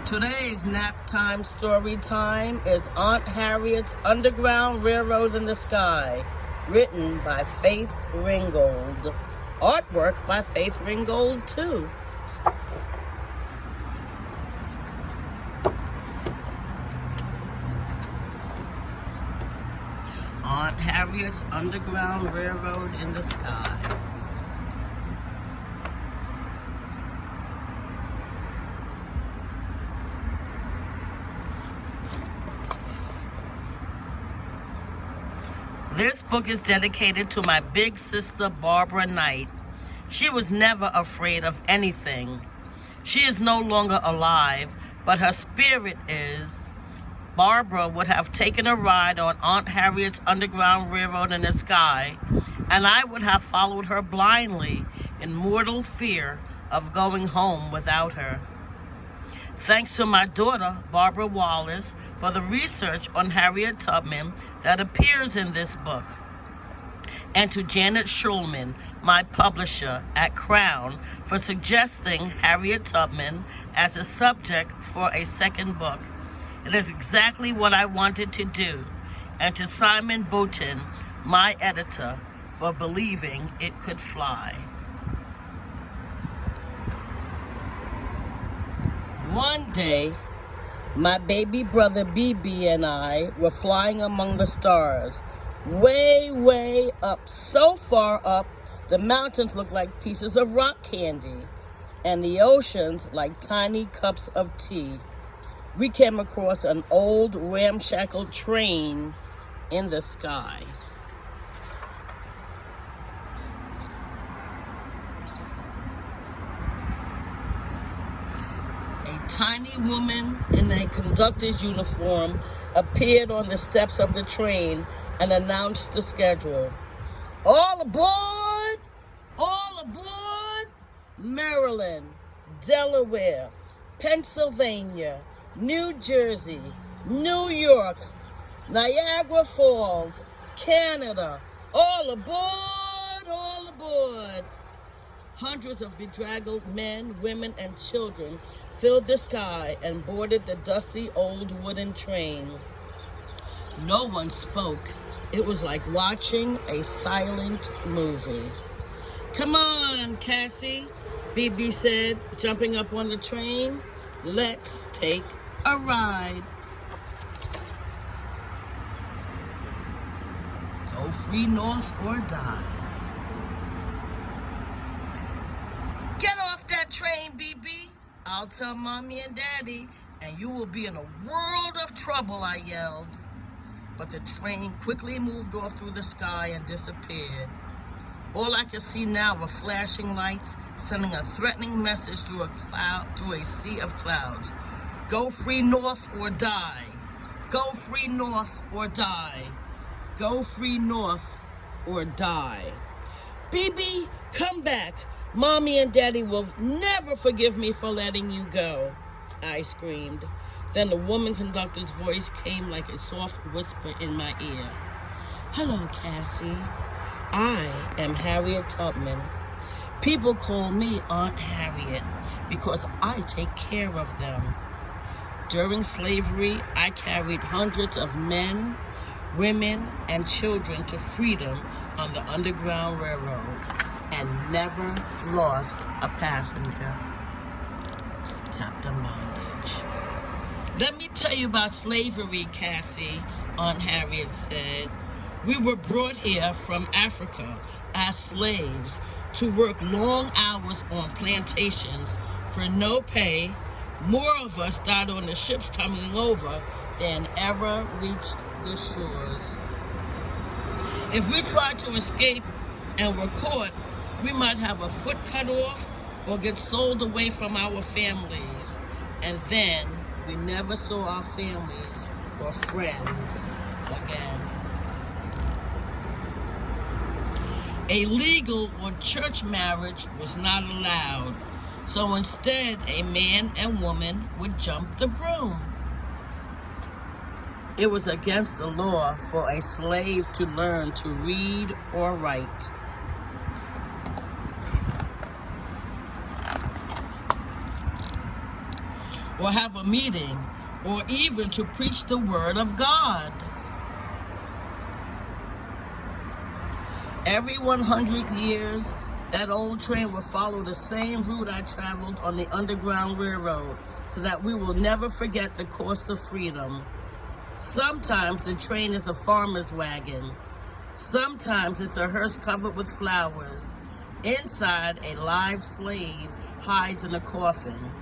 Today's Naptime story time is Aunt Harriet's Underground Railroad in the Sky, written by Faith Ringgold. Artwork by Faith Ringgold, too. Aunt Harriet's Underground Railroad in the Sky. This book is dedicated to my big sister, Barbara Knight. She was never afraid of anything. She is no longer alive, but her spirit is. Barbara would have taken a ride on Aunt Harriet's Underground Railroad in the Sky, and I would have followed her blindly in mortal fear of going home without her. Thanks to my daughter, Barbara Wallace, for the research on Harriet Tubman that appears in this book, and to Janet Schulman, my publisher at Crown, for suggesting Harriet Tubman as a subject for a second book. It is exactly what I wanted to do, and to Simon Boutin, my editor, for believing it could fly. One day, my baby brother BB and I were flying among the stars, way, way up, so far up, the mountains looked like pieces of rock candy, and the oceans like tiny cups of tea. We came across an old ramshackle train in the sky. A tiny woman in a conductor's uniform appeared on the steps of the train and announced the schedule. All aboard! All aboard! Maryland, Delaware, Pennsylvania, New Jersey, New York, Niagara Falls, Canada. All aboard! All aboard! Hundreds of bedraggled men, women, and children filled the sky and boarded the dusty old wooden train. No one spoke. It was like watching a silent movie. "Come on, Cassie," BB said, jumping up on the train. "Let's take a ride." Go free north or die. "Get off that train, BB. I'll tell Mommy and Daddy, and you will be in a world of trouble," I yelled. But the train quickly moved off through the sky and disappeared. All I could see now were flashing lights, sending a threatening message through a sea of clouds. Go free north or die. Go free north or die. Go free north or die. "BB, come back. Mommy and Daddy will never forgive me for letting you go," I screamed. Then the woman conductor's voice came like a soft whisper in my ear. "Hello, Cassie. I am Harriet Tubman. People call me Aunt Harriet because I take care of them. During slavery, I carried hundreds of men, women, and children to freedom on the Underground Railroad, and never lost a passenger." Captain Bondage. "Let me tell you about slavery, Cassie," Aunt Harriet said. "We were brought here from Africa as slaves to work long hours on plantations for no pay. More of us died on the ships coming over than ever reached the shores. If we tried to escape and were caught, we might have a foot cut off or get sold away from our families. And then we never saw our families or friends again. A legal or church marriage was not allowed, so instead a man and woman would jump the broom. It was against the law for a slave to learn to read or write. or have a meeting, or even to preach the word of God. Every 100 years, that old train will follow the same route I traveled on the Underground Railroad, so that we will never forget the cost of freedom. Sometimes the train is a farmer's wagon. Sometimes it's a hearse covered with flowers. Inside, a live slave hides in a coffin.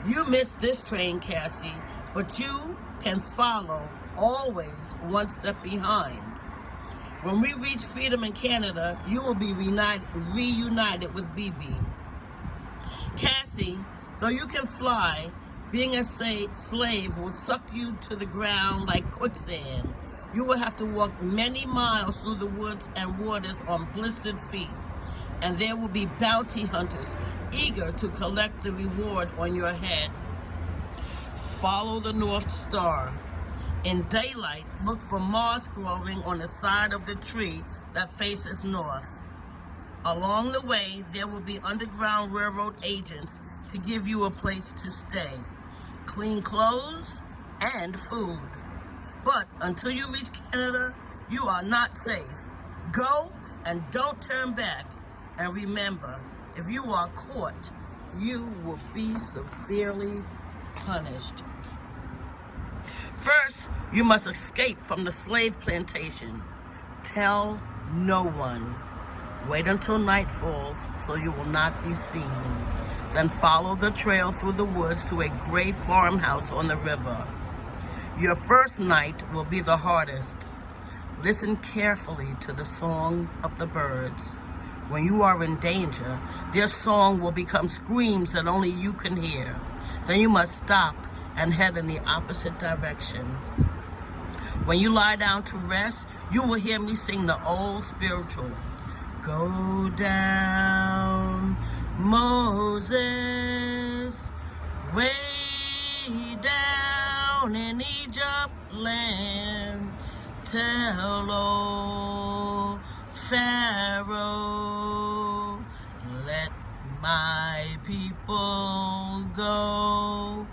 You missed this train, Cassie, but you can follow, always one step behind. When we reach freedom in Canada, you will be reunited with BB. Cassie, though you can fly, being a slave will suck you to the ground like quicksand. You will have to walk many miles through the woods and waters on blistered feet. And there will be bounty hunters eager to collect the reward on your head. Follow the North Star. In daylight, look for moss growing on the side of the tree that faces north. Along the way, there will be Underground Railroad agents to give you a place to stay, clean clothes, and food. But until you reach Canada, you are not safe. Go and don't turn back. And remember, if you are caught, you will be severely punished. First, you must escape from the slave plantation. Tell no one. Wait until night falls so you will not be seen. Then follow the trail through the woods to a gray farmhouse on the river. Your first night will be the hardest. Listen carefully to the song of the birds. When you are in danger, their song will become screams that only you can hear. Then you must stop and head in the opposite direction. When you lie down to rest, you will hear me sing the old spiritual. Go down, Moses, way down in Egypt land. Tell old Pharaoh, let my people go.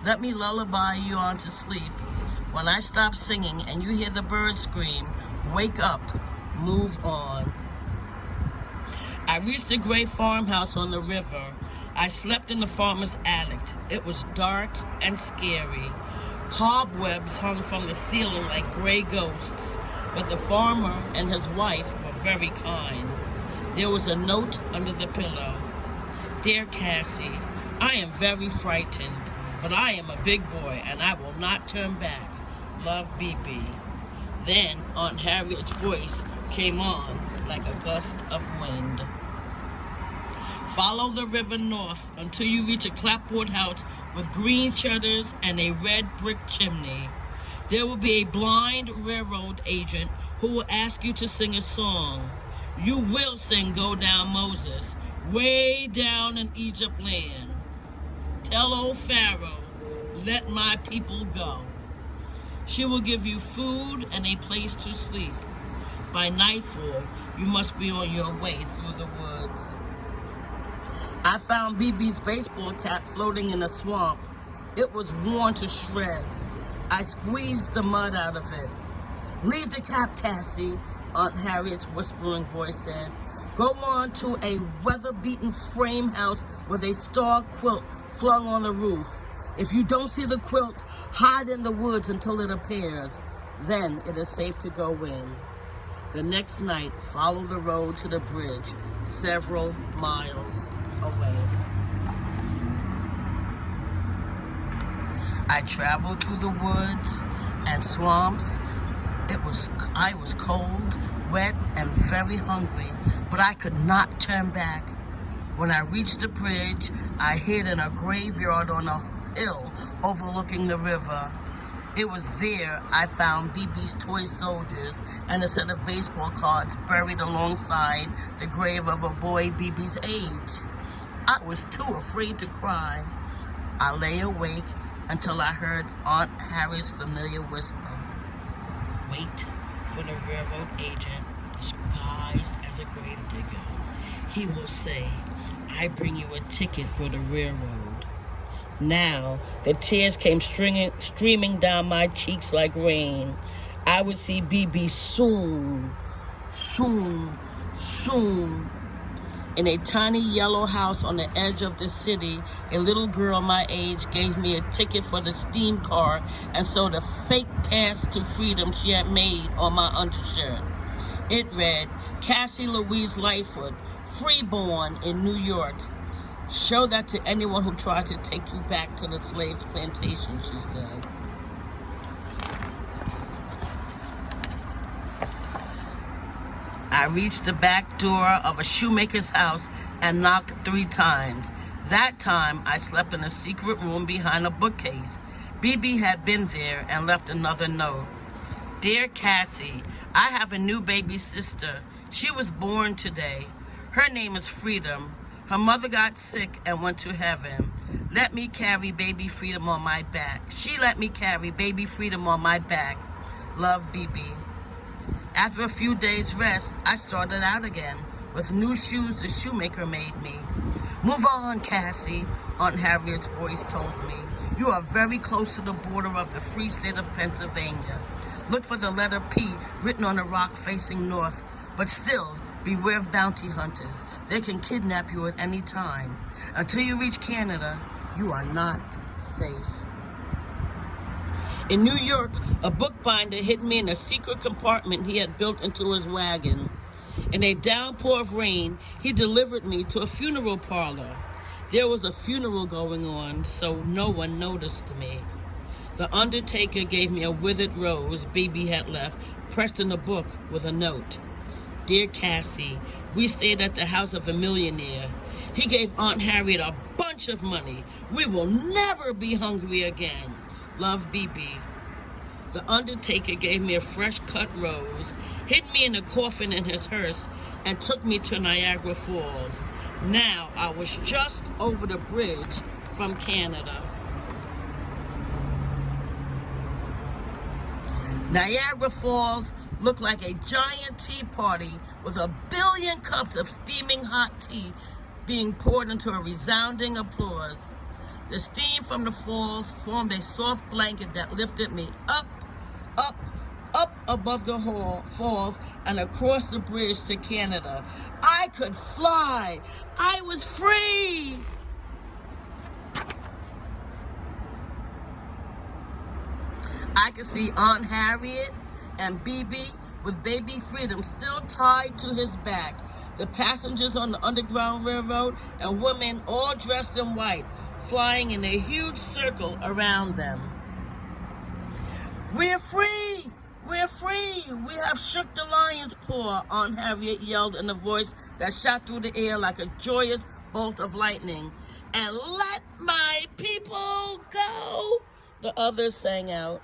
Let me lullaby you on to sleep. When I stop singing and you hear the birds scream, wake up, move on. I reached the gray farmhouse on the river. I slept in the farmer's attic. It was dark and scary. Cobwebs hung from the ceiling like gray ghosts, but the farmer and his wife were very kind. There was a note under the pillow. Dear Cassie, I am very frightened, but I am a big boy and I will not turn back. Love, BB. Then Aunt Harriet's voice came on like a gust of wind. Follow the river north until you reach a clapboard house with green shutters and a red brick chimney. There will be a blind railroad agent who will ask you to sing a song. You will sing Go Down Moses, way down in Egypt land. Tell old Pharaoh, let my people go. She will give you food and a place to sleep. By nightfall, you must be on your way through the woods. I found BB's baseball cap floating in a swamp. It was worn to shreds. I squeezed the mud out of it. Leave the cap, Cassie, Aunt Harriet's whispering voice said. Go on to a weather-beaten frame house with a star quilt flung on the roof. If you don't see the quilt, hide in the woods until it appears. Then it is safe to go in. The next night, follow the road to the bridge, several miles away. I traveled through the woods and swamps. I was cold, wet, and very hungry, but I could not turn back. When I reached the bridge, I hid in a graveyard on a hill overlooking the river. It was there I found BB's toy soldiers and a set of baseball cards buried alongside the grave of a boy BB's age. I was too afraid to cry. I lay awake until I heard Aunt Harriet's familiar whisper. Wait for the railroad agent disguised as a gravedigger. He will say, I bring you a ticket for the railroad. Now, the tears came streaming down my cheeks like rain. I would see BB soon, soon, soon. In a tiny yellow house on the edge of the city, a little girl my age gave me a ticket for the steam car and sewed a fake pass to freedom she had made on my undershirt. It read, Cassie Louise Lightfoot, freeborn in New York. Show that to anyone who tries to take you back to the slaves' plantation, she said. I reached the back door of a shoemaker's house and knocked 3 times. That time, I slept in a secret room behind a bookcase. BB had been there and left another note. Dear Cassie, I have a new baby sister. She was born today. Her name is Freedom. Her mother got sick and went to heaven. Let me carry baby Freedom on my back. She let me carry baby Freedom on my back. Love, BB. After a few days' rest, I started out again with new shoes the shoemaker made me. Move on, Cassie, Aunt Harriet's voice told me. You are very close to the border of the free state of Pennsylvania. Look for the letter P written on a rock facing north, but still, beware of bounty hunters. They can kidnap you at any time. Until you reach Canada, you are not safe. In New York, a bookbinder hid me in a secret compartment he had built into his wagon. In a downpour of rain, he delivered me to a funeral parlor. There was a funeral going on, so no one noticed me. The undertaker gave me a withered rose BB had left, pressed in a book with a note. Dear Cassie, we stayed at the house of a millionaire. He gave Aunt Harriet a bunch of money. We will never be hungry again. Love, BB. The undertaker gave me a fresh-cut rose, hid me in a coffin in his hearse, and took me to Niagara Falls. Now I was just over the bridge from Canada. Niagara Falls looked like a giant tea party with 1 billion cups of steaming hot tea being poured into a resounding applause. The steam from the falls formed a soft blanket that lifted me up, up, up above the falls and across the bridge to Canada. I could fly. I was free. I could see Aunt Harriet and BB with baby Freedom still tied to his back, the passengers on the Underground Railroad, and women all dressed in white, flying in a huge circle around them. We're free! We're free! We have shook the lion's paw, Aunt Harriet yelled in a voice that shot through the air like a joyous bolt of lightning. And let my people go, the others sang out.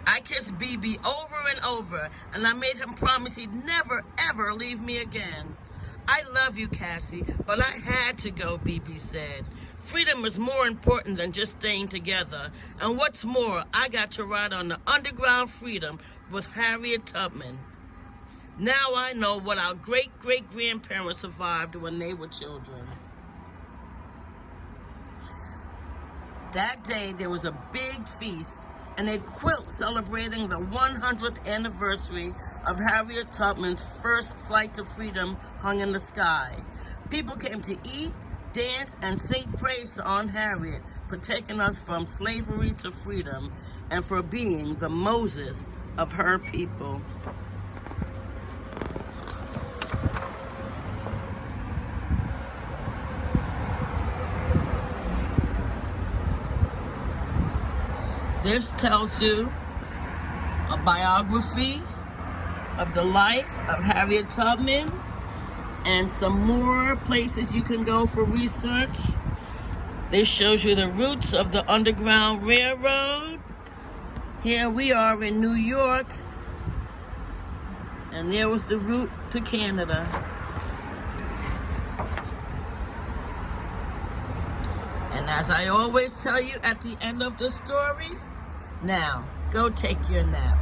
I kissed BB over and over, and I made him promise he'd never, ever leave me again. I love you, Cassie, but I had to go, BB said. Freedom is more important than just staying together. And what's more, I got to ride on the Underground Freedom with Harriet Tubman. Now I know what our great-great-grandparents survived when they were children. That day, there was a big feast and a quilt celebrating the 100th anniversary of Harriet Tubman's first flight to freedom hung in the sky. People came to eat, dance, and sing praise to Aunt Harriet for taking us from slavery to freedom and for being the Moses of her people. This tells you a biography of the life of Harriet Tubman and some more places you can go for research. This shows you the routes of the Underground Railroad. Here we are in New York, and there was the route to Canada. And as I always tell you at the end of the story, now, go take your nap.